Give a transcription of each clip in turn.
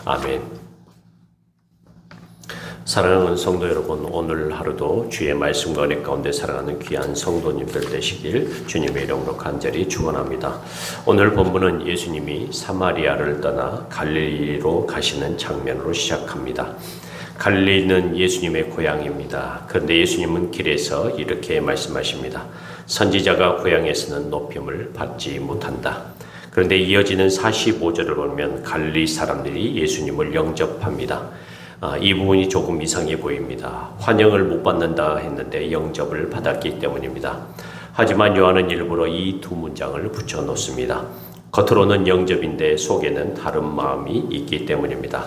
아멘. 사랑하는 성도 여러분, 오늘 하루도 주의 말씀과 은혜 가운데 살아가는 귀한 성도님들 되시길 주님의 이름으로 간절히 축원합니다. 오늘 본문은 예수님이 사마리아를 떠나 갈릴리로 가시는 장면으로 시작합니다. 갈릴리는 예수님의 고향입니다. 그런데 예수님은 길에서 이렇게 말씀하십니다. 선지자가 고향에서는 높임을 받지 못한다. 그런데 이어지는 45절을 보면 갈릴리 사람들이 예수님을 영접합니다. 이 부분이 조금 이상해 보입니다. 환영을 못 받는다 했는데 영접을 받았기 때문입니다. 하지만 요한은 일부러 이 두 문장을 붙여 놓습니다. 겉으로는 영접인데 속에는 다른 마음이 있기 때문입니다.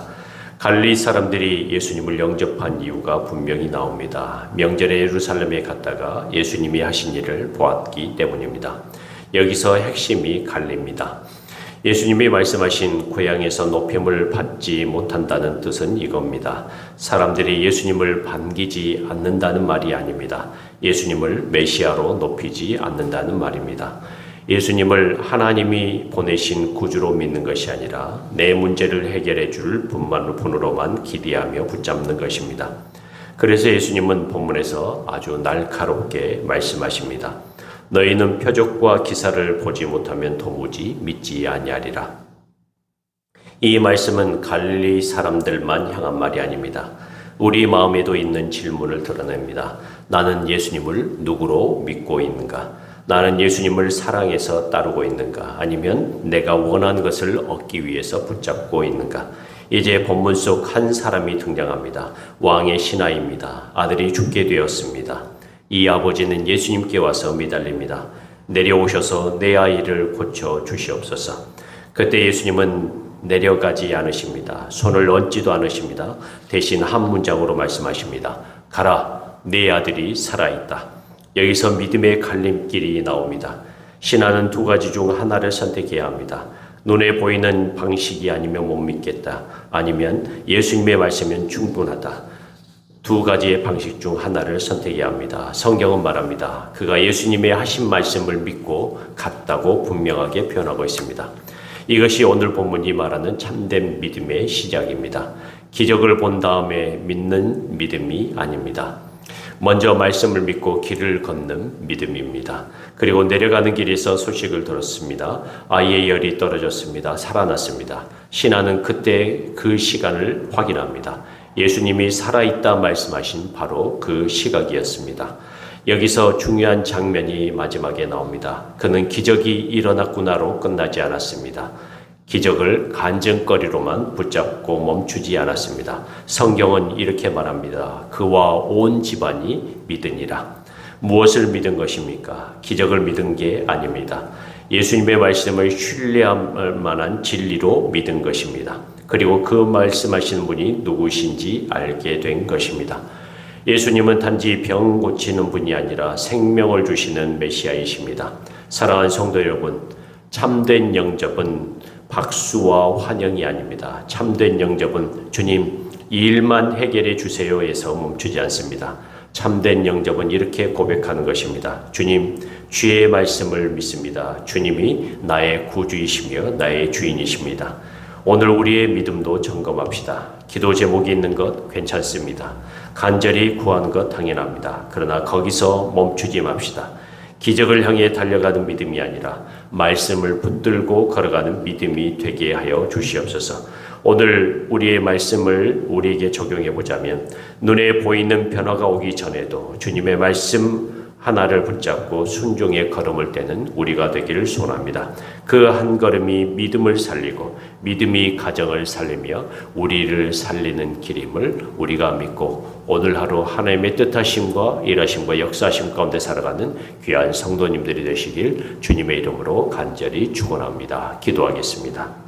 갈릴리 사람들이 예수님을 영접한 이유가 분명히 나옵니다. 명절에 예루살렘에 갔다가 예수님이 하신 일을 보았기 때문입니다. 여기서 핵심이 갈립니다. 예수님이 말씀하신 고향에서 높임을 받지 못한다는 뜻은 이겁니다. 사람들이 예수님을 반기지 않는다는 말이 아닙니다. 예수님을 메시아로 높이지 않는다는 말입니다. 예수님을 하나님이 보내신 구주로 믿는 것이 아니라 내 문제를 해결해 줄 분으로만 기대하며 붙잡는 것입니다. 그래서 예수님은 본문에서 아주 날카롭게 말씀하십니다. 너희는 표적과 기사를 보지 못하면 도무지 믿지 아니하리라. 이 말씀은 갈릴리 사람들만 향한 말이 아닙니다. 우리 마음에도 있는 질문을 드러냅니다. 나는 예수님을 누구로 믿고 있는가? 나는 예수님을 사랑해서 따르고 있는가? 아니면 내가 원하는 것을 얻기 위해서 붙잡고 있는가? 이제 본문 속 한 사람이 등장합니다. 왕의 신하입니다. 아들이 죽게 되었습니다. 이 아버지는 예수님께 와서 미달립니다. 내려오셔서 내 아이를 고쳐 주시옵소서. 그때 예수님은 내려가지 않으십니다. 손을 얹지도 않으십니다. 대신 한 문장으로 말씀하십니다. 가라, 내 아들이 살아있다. 여기서 믿음의 갈림길이 나옵니다. 신하는 두 가지 중 하나를 선택해야 합니다. 눈에 보이는 방식이 아니면 못 믿겠다. 아니면 예수님의 말씀은 충분하다. 두 가지의 방식 중 하나를 선택해야 합니다. 성경은 말합니다. 그가 예수님의 하신 말씀을 믿고 갔다고 분명하게 표현하고 있습니다. 이것이 오늘 본문이 말하는 참된 믿음의 시작입니다. 기적을 본 다음에 믿는 믿음이 아닙니다. 먼저 말씀을 믿고 길을 걷는 믿음입니다. 그리고 내려가는 길에서 소식을 들었습니다. 아이의 열이 떨어졌습니다. 살아났습니다. 신하는 그때 그 시간을 확인합니다. 예수님이 살아있다 말씀하신 바로 그 시각이었습니다. 여기서 중요한 장면이 마지막에 나옵니다. 그는 기적이 일어났구나로 끝나지 않았습니다. 기적을 간증거리로만 붙잡고 멈추지 않았습니다. 성경은 이렇게 말합니다. 그와 온 집안이 믿으니라. 무엇을 믿은 것입니까? 기적을 믿은 게 아닙니다. 예수님의 말씀을 신뢰할 만한 진리로 믿은 것입니다. 그리고 그 말씀하시는 분이 누구신지 알게 된 것입니다. 예수님은 단지 병 고치는 분이 아니라 생명을 주시는 메시아이십니다. 사랑하는 성도 여러분, 참된 영접은 박수와 환영이 아닙니다. 참된 영접은 주님, 이 일만 해결해 주세요에서 멈추지 않습니다. 참된 영접은 이렇게 고백하는 것입니다. 주님, 주의 말씀을 믿습니다. 주님이 나의 구주이시며 나의 주인이십니다. 오늘 우리의 믿음도 점검합시다. 기도 제목이 있는 것 괜찮습니다. 간절히 구하는 것 당연합니다. 그러나 거기서 멈추지 맙시다. 기적을 향해 달려가는 믿음이 아니라 말씀을 붙들고 걸어가는 믿음이 되게 하여 주시옵소서. 오늘 우리의 말씀을 우리에게 적용해 보자면 눈에 보이는 변화가 오기 전에도 주님의 말씀 하나를 붙잡고 순종의 걸음을 떼는 우리가 되기를 소원합니다. 그 한 걸음이 믿음을 살리고 믿음이 가정을 살리며 우리를 살리는 길임을 우리가 믿고 오늘 하루 하나님의 뜻하심과 일하심과 역사하심 가운데 살아가는 귀한 성도님들이 되시길 주님의 이름으로 간절히 축원합니다. 기도하겠습니다.